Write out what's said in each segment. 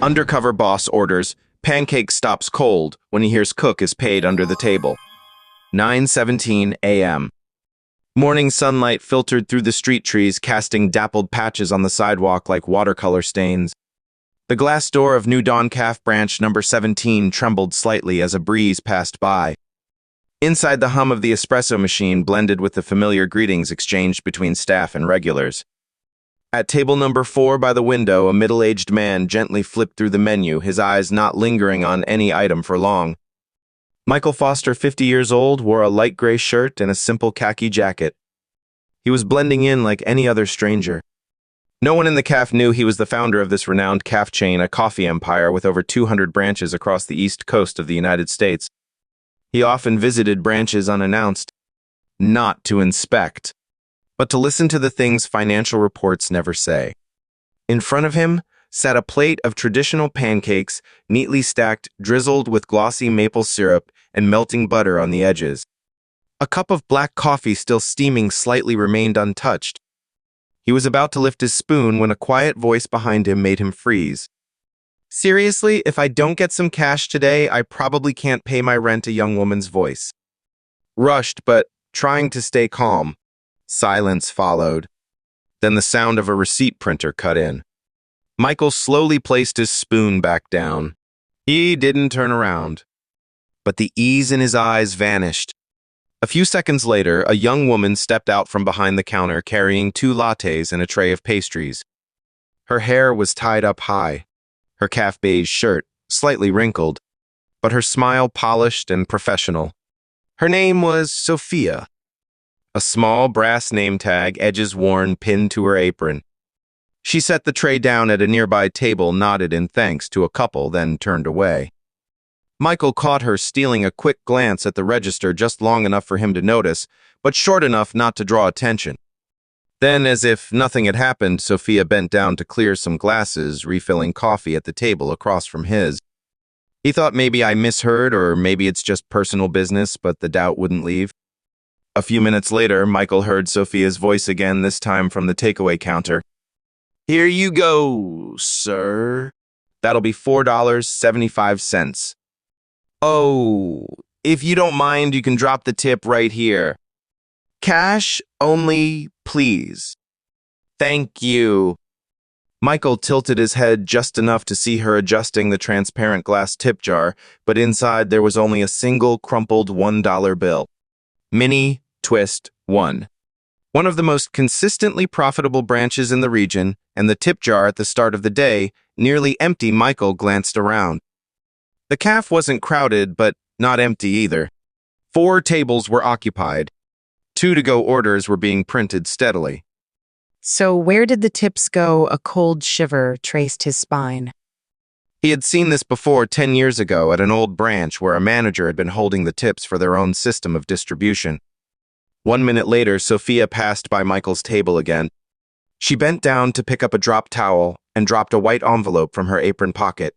Undercover boss orders, Pancakes stops cold when he hears cook is paid under the table. 9:17 a.m. Morning sunlight filtered through the street trees, casting dappled patches on the sidewalk like watercolor stains. The glass door of New Dawn Calf Branch number 17 trembled slightly as a breeze passed by. Inside, the hum of the espresso machine blended with the familiar greetings exchanged between staff and regulars. At table number 4 by the window, a middle-aged man gently flipped through the menu, his eyes not lingering on any item for long. Michael Foster, 50 years old, wore a light gray shirt and a simple khaki jacket. He was blending in like any other stranger. No one in the calf knew he was the founder of this renowned calf chain, a coffee empire with over 200 branches across the east coast of the United States. He often visited branches unannounced, not to inspect, but to listen to the things financial reports never say. In front of him sat a plate of traditional pancakes, neatly stacked, drizzled with glossy maple syrup and melting butter on the edges. A cup of black coffee still steaming slightly remained untouched. He was about to lift his spoon when a quiet voice behind him made him freeze. "Seriously, if I don't get some cash today, I probably can't pay my rent," a young woman's voice. Rushed, but trying to stay calm. Silence followed. Then the sound of a receipt printer cut in. Michael slowly placed his spoon back down. He didn't turn around. But the ease in his eyes vanished. A few seconds later, a young woman stepped out from behind the counter carrying 2 lattes and a tray of pastries. Her hair was tied up high, her calf beige shirt slightly wrinkled, but her smile polished and professional. Her name was Sophia. A small brass name tag, edges worn, pinned to her apron. She set the tray down at a nearby table, nodded in thanks to a couple, then turned away. Michael caught her stealing a quick glance at the register, just long enough for him to notice, but short enough not to draw attention. Then, as if nothing had happened, Sophia bent down to clear some glasses, refilling coffee at the table across from his. He thought maybe I misheard, or maybe it's just personal business, but the doubt wouldn't leave. A few minutes later, Michael heard Sophia's voice again, this time from the takeaway counter. "Here you go, sir. That'll be $4.75. Oh, if you don't mind, you can drop the tip right here. Cash only, please. Thank you." Michael tilted his head just enough to see her adjusting the transparent glass tip jar, but inside there was only a single crumpled $1 bill. Mini Twist 1. One of the most consistently profitable branches in the region, and the tip jar at the start of the day, nearly empty. Michael glanced around. The calf wasn't crowded, but not empty either. 4 tables were occupied. 2 to-go orders were being printed steadily. "So where did the tips go?" A cold shiver traced his spine. He had seen this before 10 years ago at an old branch where a manager had been holding the tips for their own system of distribution. 1 minute later, Sophia passed by Michael's table again. She bent down to pick up a drop towel and dropped a white envelope from her apron pocket.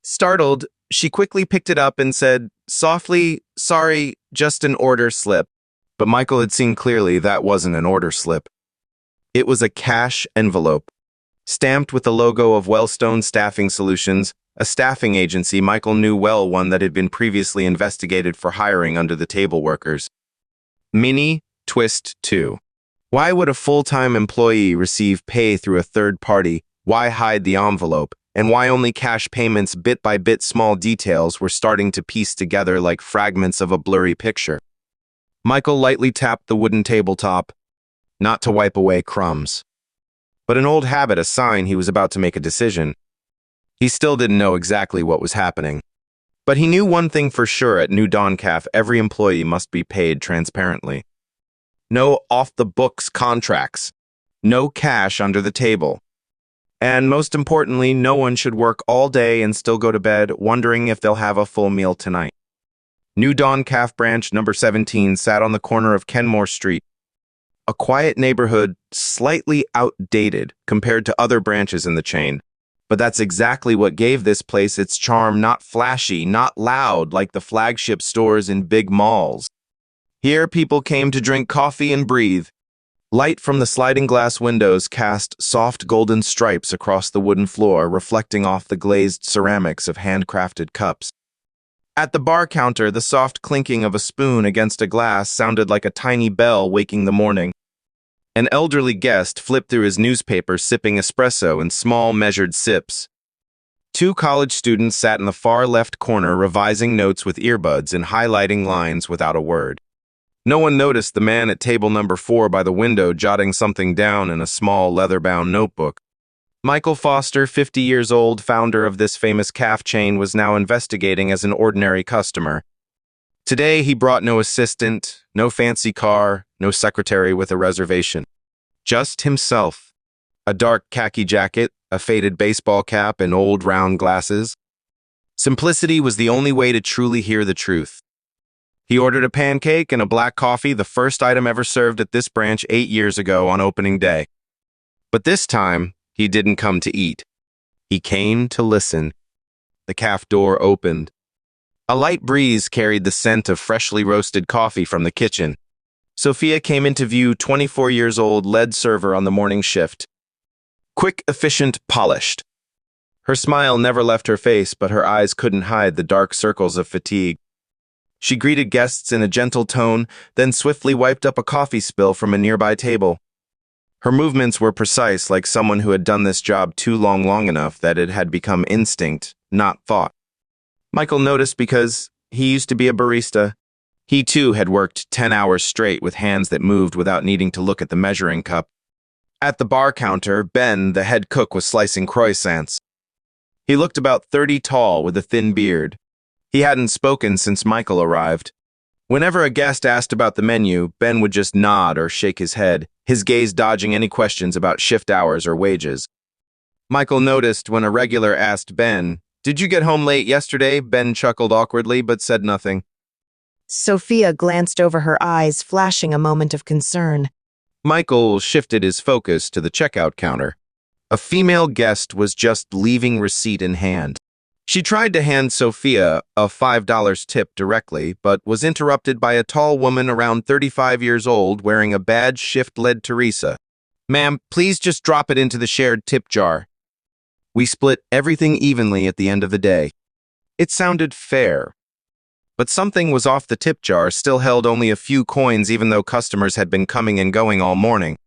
Startled, she quickly picked it up and said softly, "Sorry, just an order slip." But Michael had seen clearly that wasn't an order slip. It was a cash envelope, stamped with the logo of Wellstone Staffing Solutions, a staffing agency Michael knew well, one that had been previously investigated for hiring under-the-table workers. Mini Twist 2. Why would a full-time employee receive pay through a third party? Why hide the envelope? And why only cash payments? Bit by bit, small details were starting to piece together like fragments of a blurry picture. Michael lightly tapped the wooden tabletop, not to wipe away crumbs, but an old habit, a sign he was about to make a decision. He still didn't know exactly what was happening, but he knew one thing for sure: at New Dawn Calf, every employee must be paid transparently. No off-the-books contracts, no cash under the table. And most importantly, no one should work all day and still go to bed wondering if they'll have a full meal tonight. New Dawn Calf Branch number 17 sat on the corner of Kenmore Street, a quiet neighborhood, slightly outdated compared to other branches in the chain. But that's exactly what gave this place its charm. Not flashy, not loud like the flagship stores in big malls. Here people came to drink coffee and breathe. Light from the sliding glass windows cast soft golden stripes across the wooden floor, reflecting off the glazed ceramics of handcrafted cups. At the bar counter, the soft clinking of a spoon against a glass sounded like a tiny bell waking the morning. An elderly guest flipped through his newspaper, sipping espresso in small, measured sips. Two college students sat in the far left corner, revising notes with earbuds and highlighting lines without a word. No one noticed the man at table number 4 by the window jotting something down in a small leather-bound notebook. Michael Foster, 50 years old, founder of this famous calf chain, was now investigating as an ordinary customer. Today, he brought no assistant, no fancy car, no secretary with a reservation. Just himself. A dark khaki jacket, a faded baseball cap, and old round glasses. Simplicity was the only way to truly hear the truth. He ordered a pancake and a black coffee, the first item ever served at this branch 8 years ago on opening day. But this time, he didn't come to eat. He came to listen. The calf door opened. A light breeze carried the scent of freshly roasted coffee from the kitchen. Sophia came into view, 24 years old, lead server on the morning shift. Quick, efficient, polished. Her smile never left her face, but her eyes couldn't hide the dark circles of fatigue. She greeted guests in a gentle tone, then swiftly wiped up a coffee spill from a nearby table. Her movements were precise, like someone who had done this job long enough that it had become instinct, not thought. Michael noticed because he used to be a barista. He too had worked 10 hours straight with hands that moved without needing to look at the measuring cup. At the bar counter, Ben, the head cook, was slicing croissants. He looked about 30 tall with a thin beard. He hadn't spoken since Michael arrived. Whenever a guest asked about the menu, Ben would just nod or shake his head, his gaze dodging any questions about shift hours or wages. Michael noticed when a regular asked Ben, "Did you get home late yesterday?" Ben chuckled awkwardly but said nothing. Sophia glanced over her eyes, flashing a moment of concern. Michael shifted his focus to the checkout counter. A female guest was just leaving receipt in hand. She tried to hand Sophia a $5 tip directly, but was interrupted by a tall woman around 35 years old wearing a badge shift-led Teresa. "Ma'am, please just drop it into the shared tip jar. We split everything evenly at the end of the day." It sounded fair. But something was off. The tip jar still held only a few coins, even though customers had been coming and going all morning.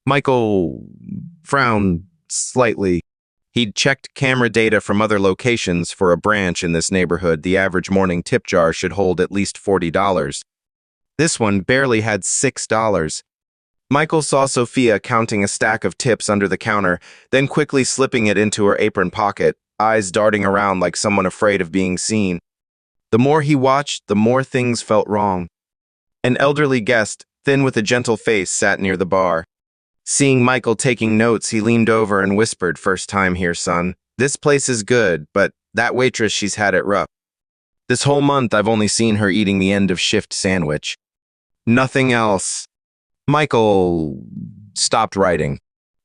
Michael frowned slightly. He'd checked camera data from other locations. For a branch in this neighborhood, the average morning tip jar should hold at least $40. This one barely had $6. Michael saw Sophia counting a stack of tips under the counter, then quickly slipping it into her apron pocket, eyes darting around like someone afraid of being seen. The more he watched, the more things felt wrong. An elderly guest, thin with a gentle face, sat near the bar. Seeing Michael taking notes, he leaned over and whispered, "First time here, son. This place is good, but that waitress, she's had it rough. This whole month, I've only seen her eating the end of shift sandwich. Nothing else." Michael stopped writing.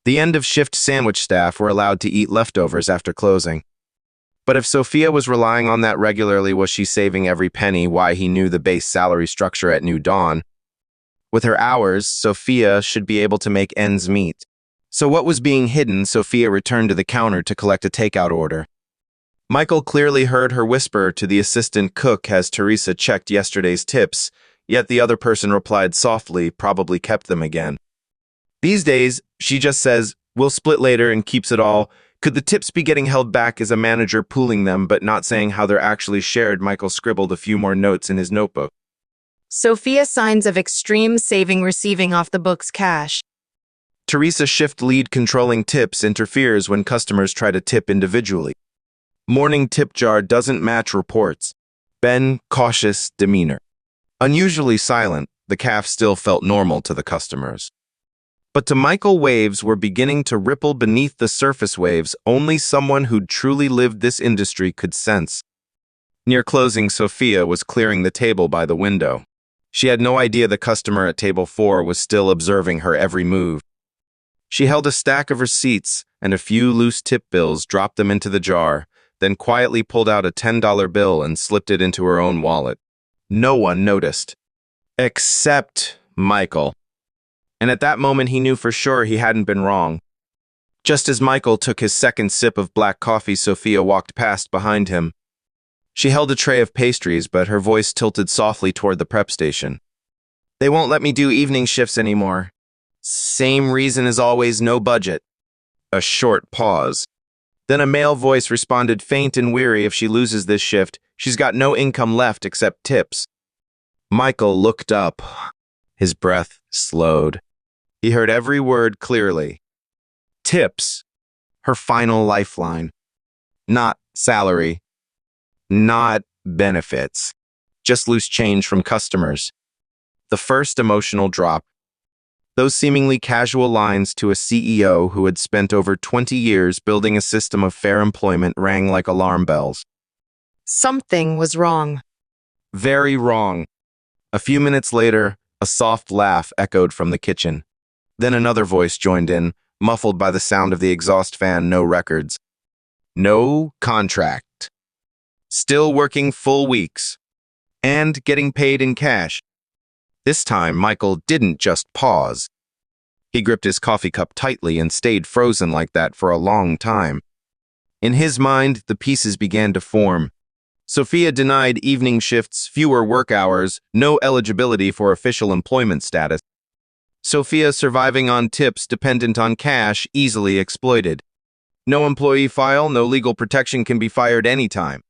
The end of shift sandwich staff were allowed to eat leftovers after closing. But if Sophia was relying on that regularly, was she saving every penny? Why, he knew the base salary structure at New Dawn. With her hours, Sophia should be able to make ends meet. So what was being hidden? Sophia returned to the counter to collect a takeout order. Michael clearly heard her whisper to the assistant cook as Teresa checked yesterday's tips, yet the other person replied softly, probably kept them again. These days, she just says, "We'll split later," and keeps it all. Could the tips be getting held back as a manager pooling them but not saying how they're actually shared? Michael scribbled a few more notes in his notebook. Sophia, signs of extreme saving receiving off the books cash. Teresa, shift lead controlling tips, interferes when customers try to tip individually. Morning tip jar doesn't match reports. Ben, cautious demeanor. Unusually silent, the calf still felt normal to the customers. But to Michael, waves were beginning to ripple beneath the surface, waves only someone who'd truly lived this industry could sense. Near closing, Sophia was clearing the table by the window. She had no idea the customer at table 4 was still observing her every move. She held a stack of receipts and a few loose tip bills, dropped them into the jar, then quietly pulled out a $10 bill and slipped it into her own wallet. No one noticed. Except Michael. And at that moment, he knew for sure he hadn't been wrong. Just as Michael took his second sip of black coffee, Sophia walked past behind him. She held a tray of pastries, but her voice tilted softly toward the prep station. They won't let me do evening shifts anymore. Same reason as always, no budget. A short pause. Then a male voice responded, faint and weary. If she loses this shift, she's got no income left except tips. Michael looked up. His breath slowed. He heard every word clearly. Tips. Her final lifeline. Not salary. Not benefits. Just loose change from customers. The first emotional drop. Those seemingly casual lines to a CEO who had spent over 20 years building a system of fair employment rang like alarm bells. Something was wrong. Very wrong. A few minutes later, a soft laugh echoed from the kitchen. Then another voice joined in, muffled by the sound of the exhaust fan. No records. No contract. Still working full weeks. And getting paid in cash. This time, Michael didn't just pause. He gripped his coffee cup tightly and stayed frozen like that for a long time. In his mind, the pieces began to form. Sophia denied evening shifts, fewer work hours, no eligibility for official employment status. Sophia surviving on tips dependent on cash, easily exploited. No employee file, no legal protection, can be fired anytime.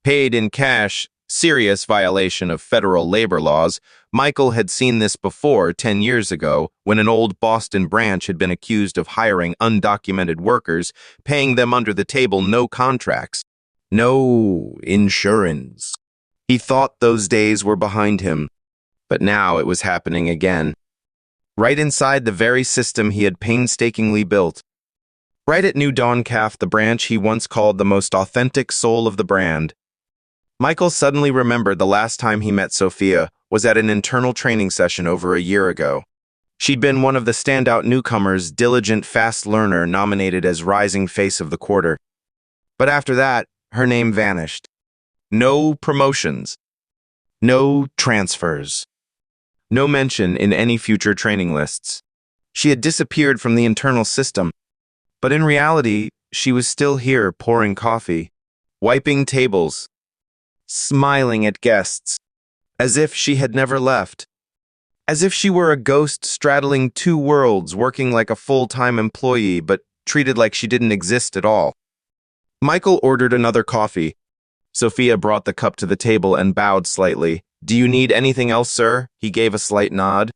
Paid in cash, serious violation of federal labor laws. Michael had seen this before 10 years ago when an old Boston branch had been accused of hiring undocumented workers, paying them under the table, no contracts, no insurance. He thought those days were behind him, but now it was happening again. Right inside the very system he had painstakingly built. Right at New Dawn Calf, the branch he once called the most authentic soul of the brand. Michael suddenly remembered the last time he met Sophia was at an internal training session over a year ago. She'd been one of the standout newcomers, diligent, fast learner, nominated as Rising Face of the Quarter. But after that, her name vanished. No promotions. No transfers. No mention in any future training lists. She had disappeared from the internal system. But in reality, she was still here pouring coffee, wiping tables, smiling at guests, as if she had never left. As if she were a ghost straddling two worlds, working like a full-time employee, but treated like she didn't exist at all. Michael ordered another coffee. Sophia brought the cup to the table and bowed slightly. Do you need anything else, sir? He gave a slight nod.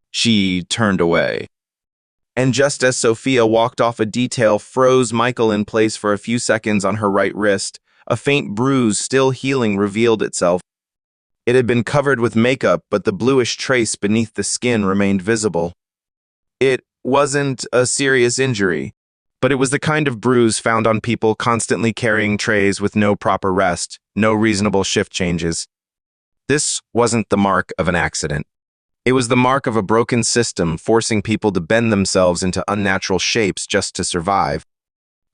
She turned away. And just as Sophia walked off, a detail froze Michael in place for a few seconds on her right wrist. A faint bruise, still healing, revealed itself. It had been covered with makeup, but the bluish trace beneath the skin remained visible. It wasn't a serious injury, but it was the kind of bruise found on people constantly carrying trays with no proper rest, no reasonable shift changes. This wasn't the mark of an accident. It was the mark of a broken system, forcing people to bend themselves into unnatural shapes just to survive.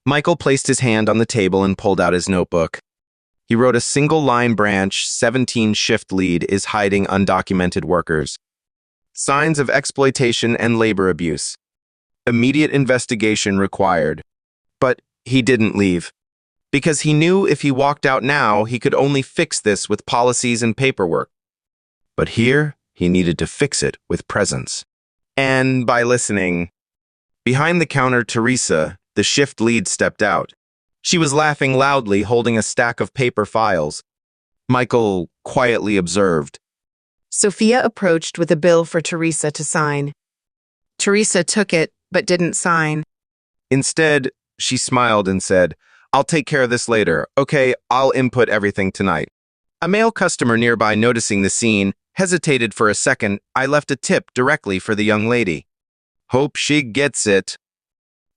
Michael placed his hand on the table and pulled out his notebook. He wrote a single-line branch, 17 shift lead is hiding undocumented workers. Signs of exploitation and labor abuse. Immediate investigation required. But he didn't leave. Because he knew if he walked out now, he could only fix this with policies and paperwork. But here, he needed to fix it with presence. And by listening. Behind the counter, Teresa, the shift lead, stepped out. She was laughing loudly, holding a stack of paper files. Michael quietly observed. Sophia approached with a bill for Teresa to sign. Teresa took it, but didn't sign. Instead, she smiled and said, I'll take care of this later. Okay, I'll input everything tonight. A male customer nearby, noticing the scene, hesitated for a second. I left a tip directly for the young lady. Hope she gets it.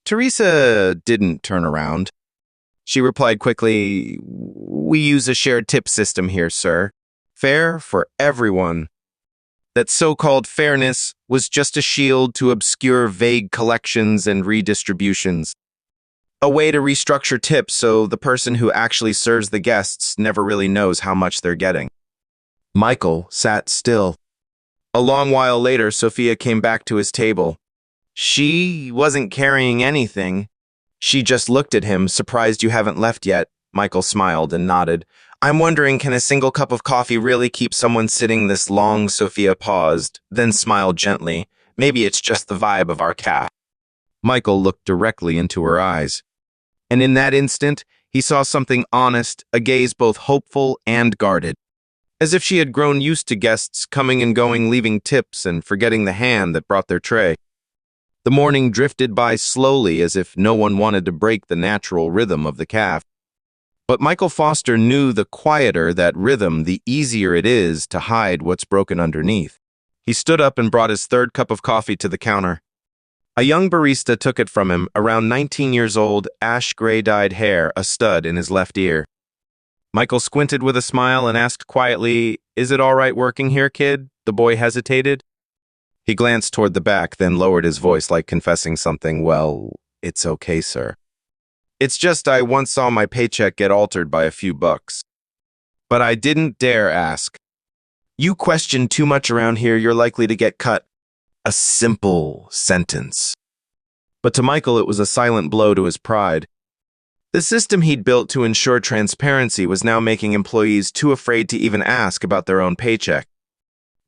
Teresa didn't turn around. She replied quickly, we use a shared tip system here, sir. Fair for everyone. That so-called fairness was just a shield to obscure vague collections and redistributions. A way to restructure tips so the person who actually serves the guests never really knows how much they're getting. Michael sat still. A long while later, Sophia came back to his table. She wasn't carrying anything. She just looked at him, surprised you haven't left yet. Michael smiled and nodded. I'm wondering, can a single cup of coffee really keep someone sitting this long? Sophia paused, then smiled gently. Maybe it's just the vibe of our cafe. Michael looked directly into her eyes. And in that instant, he saw something honest, a gaze both hopeful and guarded. As if she had grown used to guests coming and going, leaving tips and forgetting the hand that brought their tray. The morning drifted by slowly, as if no one wanted to break the natural rhythm of the cafe. But Michael Foster knew the quieter that rhythm, the easier it is to hide what's broken underneath. He stood up and brought his third cup of coffee to the counter. A young barista took it from him, around 19 years old, ash-gray-dyed hair, a stud in his left ear. Michael squinted with a smile and asked quietly, "Is it all right working here, kid?" The boy hesitated. He glanced toward the back, then lowered his voice like confessing something. "Well, it's okay, sir. It's just I once saw my paycheck get altered by a few bucks. But I didn't dare ask. You question too much around here, you're likely to get cut." A simple sentence. But to Michael, it was a silent blow to his pride. The system he'd built to ensure transparency was now making employees too afraid to even ask about their own paycheck.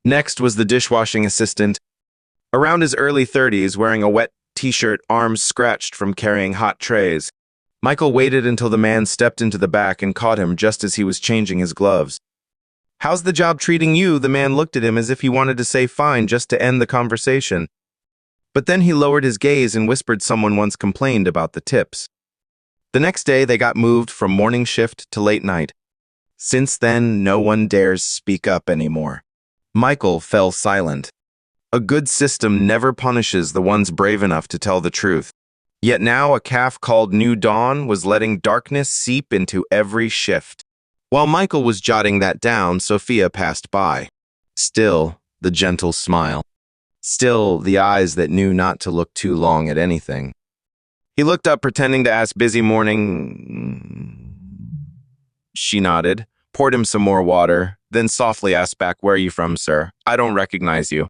Next was the dishwashing assistant, around his early 30s, wearing a wet t-shirt, arms scratched from carrying hot trays. Michael waited until the man stepped into the back and caught him just as he was changing his gloves. "How's the job treating you?" The man looked at him as if he wanted to say fine just to end the conversation. But then he lowered his gaze and whispered someone once complained about the tips. The next day, they got moved from morning shift to late night. Since then, no one dares speak up anymore. Michael fell silent. A good system never punishes the ones brave enough to tell the truth. Yet now a calf called New Dawn was letting darkness seep into every shift. While Michael was jotting that down, Sophia passed by. Still, the gentle smile. Still, the eyes that knew not to look too long at anything. He looked up, pretending to ask, "Busy morning?" She nodded, poured him some more water, then softly asked back, "Where are you from, sir? I don't recognize you."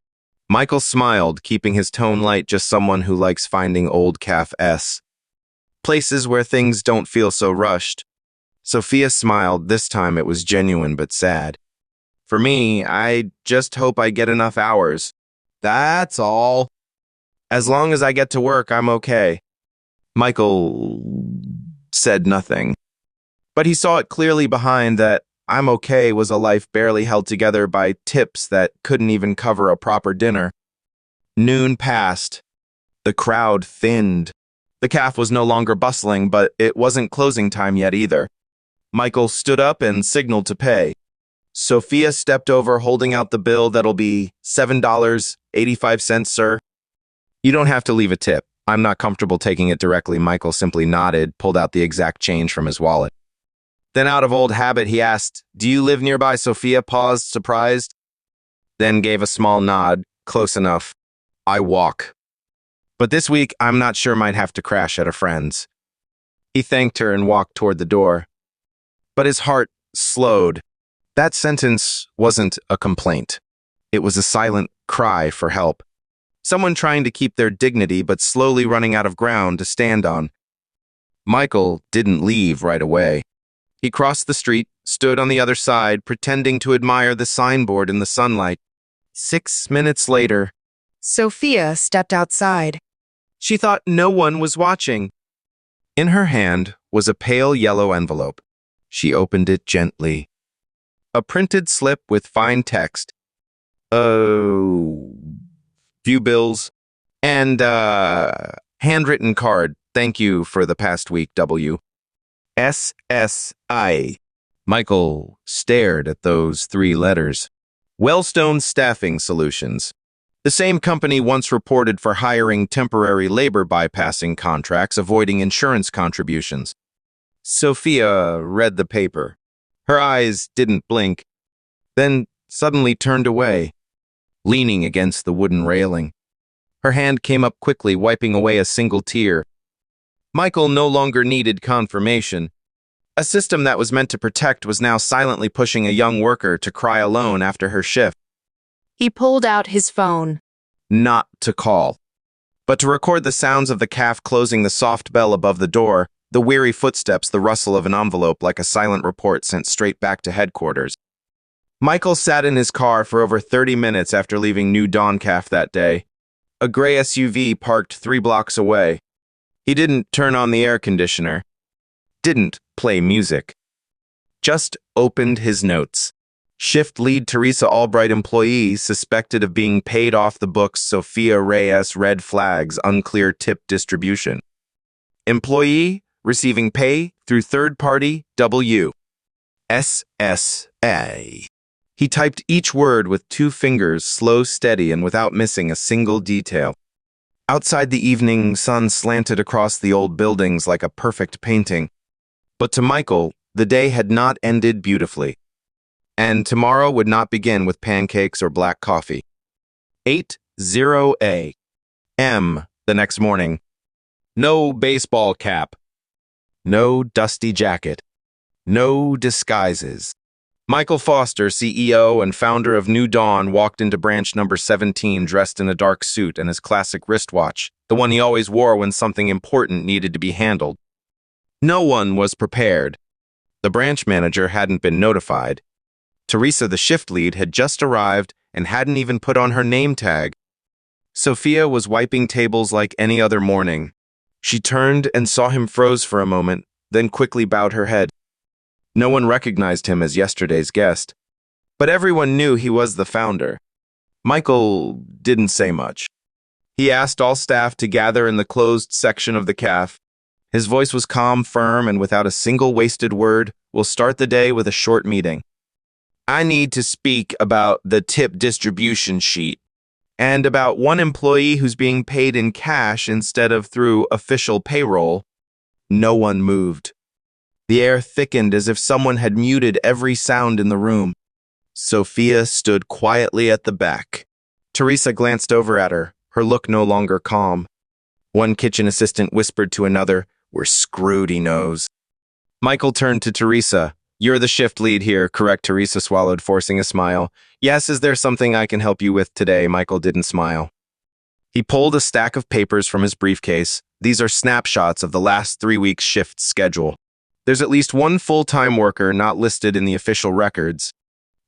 Michael smiled, keeping his tone light, just someone who likes finding old calf-s. Places where things don't feel so rushed. Sophia smiled. This time it was genuine but sad. "For me, I just hope I get enough hours. That's all. As long as I get to work, I'm okay." Michael said nothing. But he saw it clearly behind that "I'm okay" was a life barely held together by tips that couldn't even cover a proper dinner. Noon passed. The crowd thinned. The calf was no longer bustling, but it wasn't closing time yet either. Michael stood up and signaled to pay. Sophia stepped over, holding out the bill. "That'll be $7.85, sir." "You don't have to leave a tip. I'm not comfortable taking it directly." Michael simply nodded, pulled out the exact change from his wallet. Then out of old habit, he asked, "Do you live nearby?" Sophia paused, surprised, then gave a small nod. "Close enough. I walk. But this week, I'm not sure, might have to crash at a friend's." He thanked her and walked toward the door. But his heart slowed. That sentence wasn't a complaint. It was a silent cry for help. Someone trying to keep their dignity but slowly running out of ground to stand on. Michael didn't leave right away. He crossed the street, stood on the other side, pretending to admire the signboard in the sunlight. 6 minutes later, Sophia stepped outside. she thought no one was watching. In her hand was a pale yellow envelope. She opened it gently. A printed slip with fine text. Few bills. And handwritten card. "Thank you for the past week, W. SSI. Michael stared at those 3 letters. Wellstone Staffing Solutions. The same company once reported for hiring temporary labor bypassing contracts, avoiding insurance contributions. Sophia read the paper. Her eyes didn't blink, then suddenly turned away, leaning against the wooden railing. Her hand came up quickly, wiping away a single tear. Michael no longer needed confirmation. A system that was meant to protect was now silently pushing a young worker to cry alone after her shift. He pulled out his phone. Not to call, but to record the sounds of the calf closing the soft bell above the door, the weary footsteps, the rustle of an envelope like a silent report sent straight back to headquarters. Michael sat in his car for over 30 minutes after leaving New Dawn Calf that day. A gray SUV parked 3 blocks away. He didn't turn on the air conditioner. Didn't play music. Just opened his notes. Shift lead Teresa Albright employee suspected of being paid off the books Sophia Reyes red flags unclear tip distribution. Employee receiving pay through third party WSSA. He typed each word with 2 fingers, slow, steady, and without missing a single detail. Outside, the evening sun slanted across the old buildings like a perfect painting. But to Michael, the day had not ended beautifully. And tomorrow would not begin with pancakes or black coffee. 8:00 a.m. the next morning. No baseball cap. No dusty jacket. No disguises. Michael Foster, CEO and founder of New Dawn, walked into branch number 17 dressed in a dark suit and his classic wristwatch, the one he always wore when something important needed to be handled. No one was prepared. The branch manager hadn't been notified. Teresa, the shift lead, had just arrived and hadn't even put on her name tag. Sophia was wiping tables like any other morning. She turned and saw him froze for a moment, then quickly bowed her head. No one recognized him as yesterday's guest, but everyone knew he was the founder. Michael didn't say much. He asked all staff to gather in the closed section of the CAF. His voice was calm, firm, and without a single wasted word. We'll start the day with a short meeting. I need to speak about the tip distribution sheet and about one employee who's being paid in cash instead of through official payroll. No one moved. The air thickened as if someone had muted every sound in the room. Sophia stood quietly at the back. Teresa glanced over at her, her look no longer calm. One kitchen assistant whispered to another, "We're screwed, he knows." Michael turned to Teresa. "You're the shift lead here, correct?" Teresa swallowed, forcing a smile. "Yes, is there something I can help you with today?" Michael didn't smile. He pulled a stack of papers from his briefcase. These are snapshots of the last 3 weeks' shift schedule. There's at least one full-time worker not listed in the official records.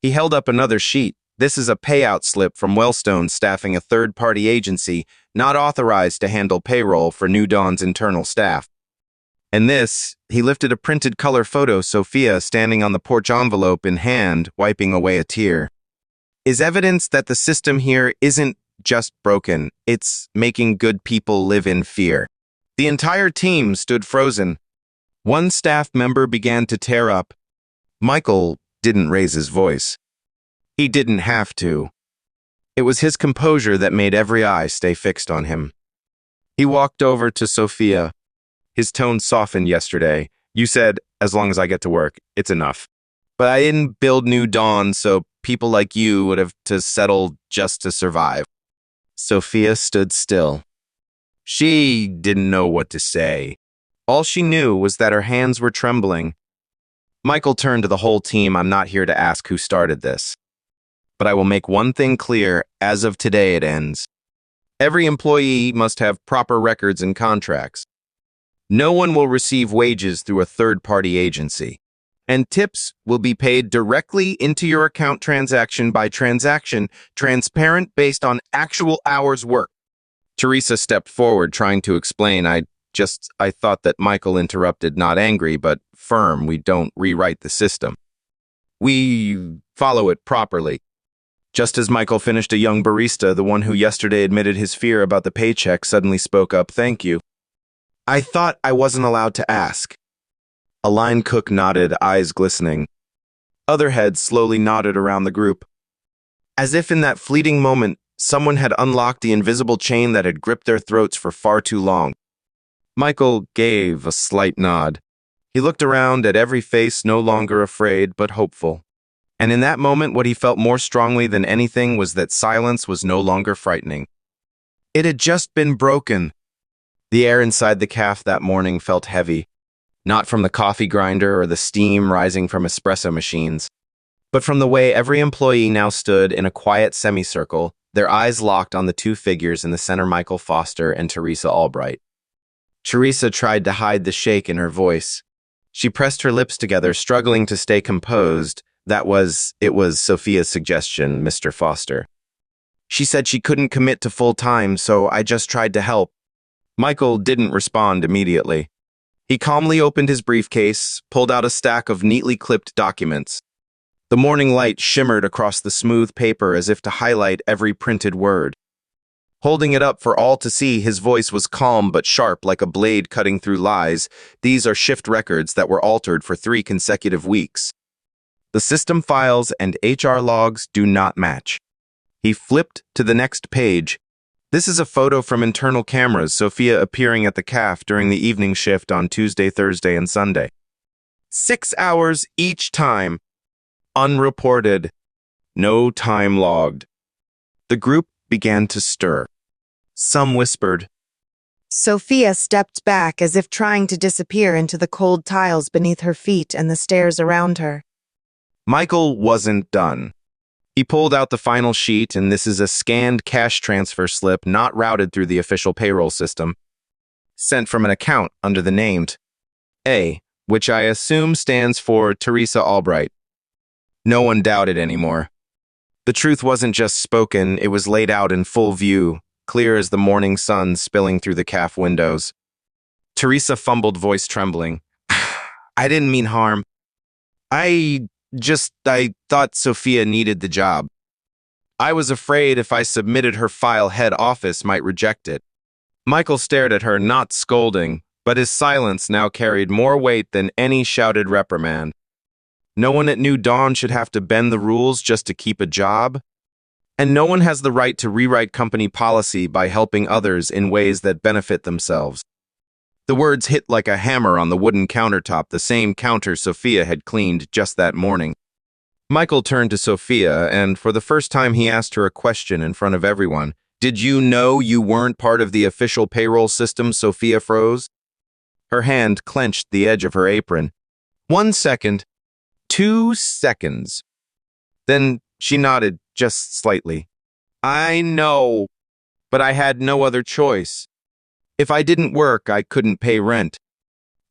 He held up another sheet. This is a payout slip from Wellstone staffing a third-party agency not authorized to handle payroll for New Dawn's internal staff. And this, he lifted a printed color photo, Sophia standing on the porch, envelope in hand, wiping away a tear, is evidence that the system here isn't just broken, it's making good people live in fear. The entire team stood frozen. One staff member began to tear up. Michael didn't raise his voice. He didn't have to. It was his composure that made every eye stay fixed on him. He walked over to Sophia. His tone softened. "Yesterday, you said, as long as I get to work, it's enough. But I didn't build New Dawn so people like you would have to settle just to survive." Sophia stood still. She didn't know what to say. All she knew was that her hands were trembling. Michael turned to the whole team. "I'm not here to ask who started this. But I will make one thing clear, as of today it ends. Every employee must have proper records and contracts. No one will receive wages through a third-party agency. And tips will be paid directly into your account transaction by transaction, transparent based on actual hours worked." Teresa stepped forward, trying to explain. I thought that Michael interrupted, not angry, but firm. "We don't rewrite the system. We follow it properly." Just as Michael finished, a young barista, the one who yesterday admitted his fear about the paycheck, suddenly spoke up. "Thank you. I thought I wasn't allowed to ask." A line cook nodded, eyes glistening. Other heads slowly nodded around the group. As if in that fleeting moment, someone had unlocked the invisible chain that had gripped their throats for far too long. Michael gave a slight nod. He looked around at every face, no longer afraid, but hopeful. And in that moment, what he felt more strongly than anything was that silence was no longer frightening. It had just been broken. The air inside the CAF that morning felt heavy, not from the coffee grinder or the steam rising from espresso machines, But from the way every employee now stood in a quiet semicircle, their eyes locked on the two figures in the center, Michael Foster and Teresa Albright. Teresa tried to hide the shake in her voice. She pressed her lips together, struggling to stay composed. It was Sophia's suggestion, Mr. Foster. She said she couldn't commit to full time, so I just tried to help. Michael didn't respond immediately. He calmly opened his briefcase, pulled out a stack of neatly clipped documents. The morning light shimmered across the smooth paper as if to highlight every printed word. Holding it up for all to see, his voice was calm but sharp like a blade cutting through lies. These are shift records that were altered for 3 consecutive weeks. The system files and HR logs do not match. He flipped to the next page. This is a photo from internal cameras, Sophia appearing at the CAF during the evening shift on Tuesday, Thursday, and Sunday. 6 hours each time. Unreported. No time logged. The group began to stir. Some whispered. Sophia stepped back as if trying to disappear into the cold tiles beneath her feet and the stairs around her. Michael wasn't done. He pulled out the final sheet, and this is a scanned cash transfer slip not routed through the official payroll system, sent from an account under the named A, which I assume stands for Teresa Albright. No one doubted anymore. The truth wasn't just spoken, it was laid out in full view, clear as the morning sun spilling through the CAF windows. Teresa fumbled, voice trembling. I didn't mean harm. I thought Sophia needed the job. I was afraid if I submitted her file, head office might reject it. Michael stared at her, not scolding, but his silence now carried more weight than any shouted reprimand. No one at New Dawn should have to bend the rules just to keep a job. And no one has the right to rewrite company policy by helping others in ways that benefit themselves. The words hit like a hammer on the wooden countertop, the same counter Sophia had cleaned just that morning. Michael turned to Sophia, and for the first time he asked her a question in front of everyone. Did you know you weren't part of the official payroll system? Sophia froze. Her hand clenched the edge of her apron. 1 second. 2 seconds. Then she nodded just slightly. I know, but I had no other choice. If I didn't work, I couldn't pay rent.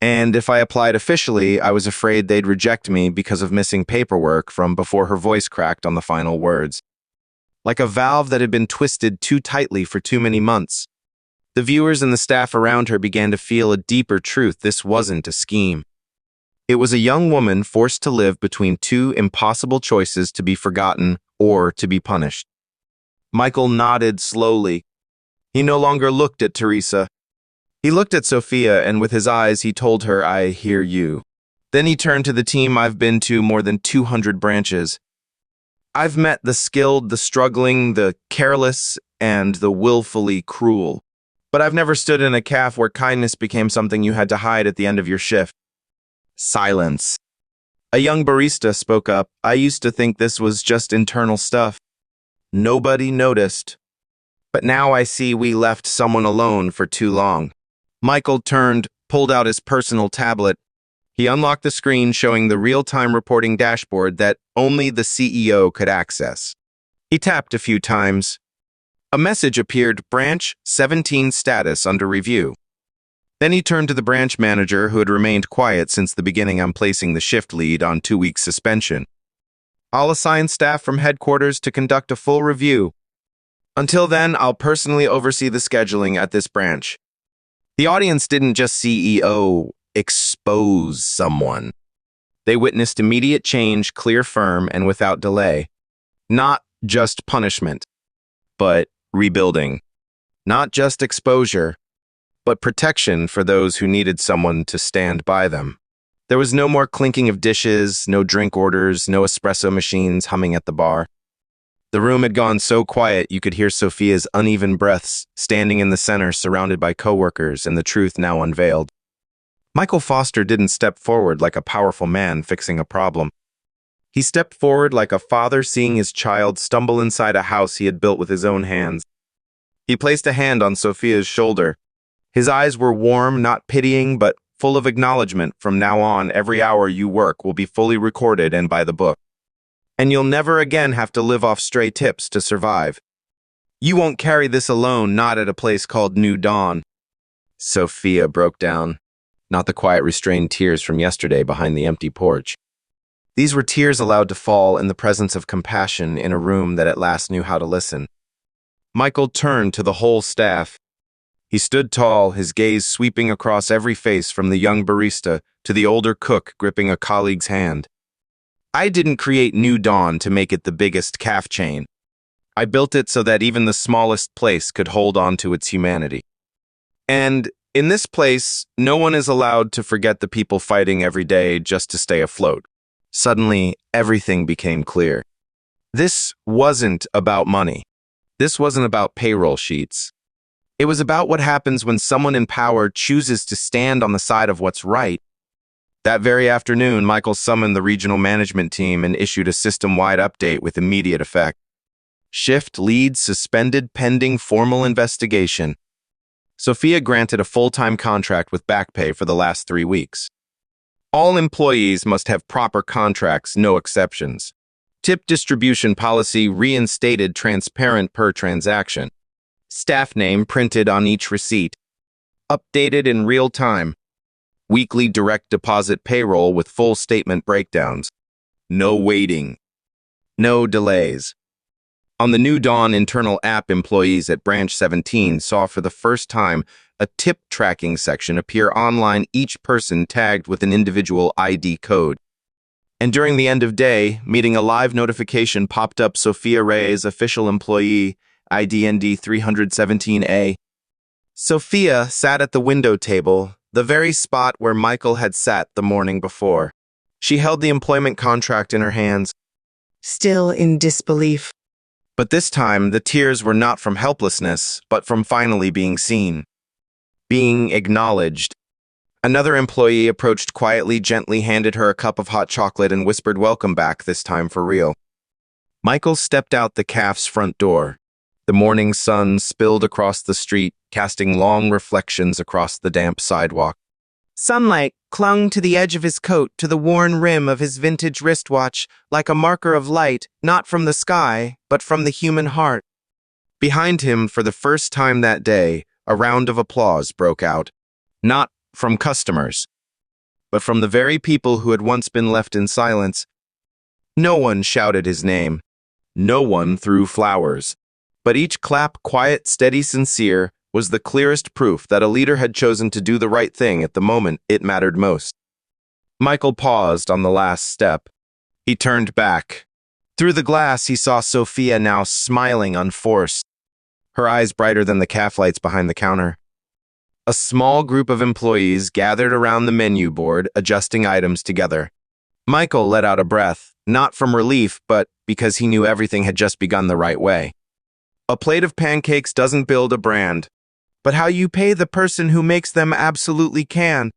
And if I applied officially, I was afraid they'd reject me because of missing paperwork from before her voice cracked on the final words. Like a valve that had been twisted too tightly for too many months. The viewers and the staff around her began to feel a deeper truth. This wasn't a scheme. It was a young woman forced to live between 2 impossible choices: to be forgotten or to be punished. Michael nodded slowly. He no longer looked at Teresa. He looked at Sophia, and with his eyes he told her, I hear you. Then he turned to the team. I've been to more than 200 branches. I've met the skilled, the struggling, the careless, and the willfully cruel. But I've never stood in a CAF where kindness became something you had to hide at the end of your shift. Silence. A young barista spoke up. I used to think this was just internal stuff. Nobody noticed. But now I see we left someone alone for too long. Michael turned, pulled out his personal tablet. He unlocked the screen showing the real-time reporting dashboard that only the CEO could access. He tapped a few times. A message appeared, Branch 17 status under review. Then he turned to the branch manager, who had remained quiet since the beginning. I'm placing the shift lead on 2-week suspension. I'll assign staff from headquarters to conduct a full review. Until then, I'll personally oversee the scheduling at this branch. The audience didn't just CEO expose someone. They witnessed immediate change, clear, firm, and without delay. Not just punishment, but rebuilding. Not just exposure, but protection for those who needed someone to stand by them. There was no more clinking of dishes, no drink orders, no espresso machines humming at the bar. The room had gone so quiet you could hear Sophia's uneven breaths, standing in the center surrounded by coworkers, and the truth now unveiled. Michael Foster didn't step forward like a powerful man fixing a problem. He stepped forward like a father seeing his child stumble inside a house he had built with his own hands. He placed a hand on Sophia's shoulder. His eyes were warm, not pitying, but full of acknowledgement. From now on, every hour you work will be fully recorded and by the book. and you'll never again have to live off stray tips to survive. You won't carry this alone, not at a place called New Dawn. Sophia broke down, not the quiet, restrained tears from yesterday behind the empty porch. These were tears allowed to fall in the presence of compassion in a room that at last knew how to listen. Michael turned to the whole staff. He stood tall, his gaze sweeping across every face from the young barista to the older cook gripping a colleague's hand. I didn't create New Dawn to make it the biggest calf chain. I built it so that even the smallest place could hold on to its humanity. And in this place, no one is allowed to forget the people fighting every day just to stay afloat. Suddenly, everything became clear. This wasn't about money. This wasn't about payroll sheets. It was about what happens when someone in power chooses to stand on the side of what's right. That very afternoon, Michael summoned the regional management team and issued a system-wide update with immediate effect. Shift leads suspended pending formal investigation. Sophia granted a full-time contract with back pay for the last 3 weeks. All employees must have proper contracts, no exceptions. Tip distribution policy reinstated, transparent per transaction. Staff name printed on each receipt. Updated in real time. Weekly direct deposit payroll with full statement breakdowns. No waiting. No delays. On the New Dawn internal app, employees at Branch 17 saw for the first time a tip tracking section appear online, each person tagged with an individual ID code. And during the end of day, meeting, a live notification popped up: Sophia Reyes, official employee, IDND 317A. Sophia sat at the window table, the very spot where Michael had sat the morning before. She held the employment contract in her hands, Still in disbelief. but this time the tears were not from helplessness, but from finally being seen. Being acknowledged. Another employee approached quietly, gently handed her a cup of hot chocolate and whispered, "Welcome back, this time for real." Michael stepped out the cafe's front door. The morning sun spilled across the street, casting long reflections across the damp sidewalk. Sunlight clung to the edge of his coat, to the worn rim of his vintage wristwatch, like a marker of light, not from the sky, but from the human heart. Behind him, for the first time that day, a round of applause broke out. Not from customers, but from the very people who had once been left in silence. No one shouted his name. No one threw flowers. But each clap, quiet, steady, sincere, was the clearest proof that a leader had chosen to do the right thing at the moment it mattered most. Michael paused on the last step. He turned back. Through the glass, he saw Sophia now smiling unforced, her eyes brighter than the calf lights behind the counter. A small group of employees gathered around the menu board, adjusting items together. Michael let out a breath, not from relief, but because he knew everything had just begun the right way. A plate of pancakes doesn't build a brand, but how you pay the person who makes them absolutely can.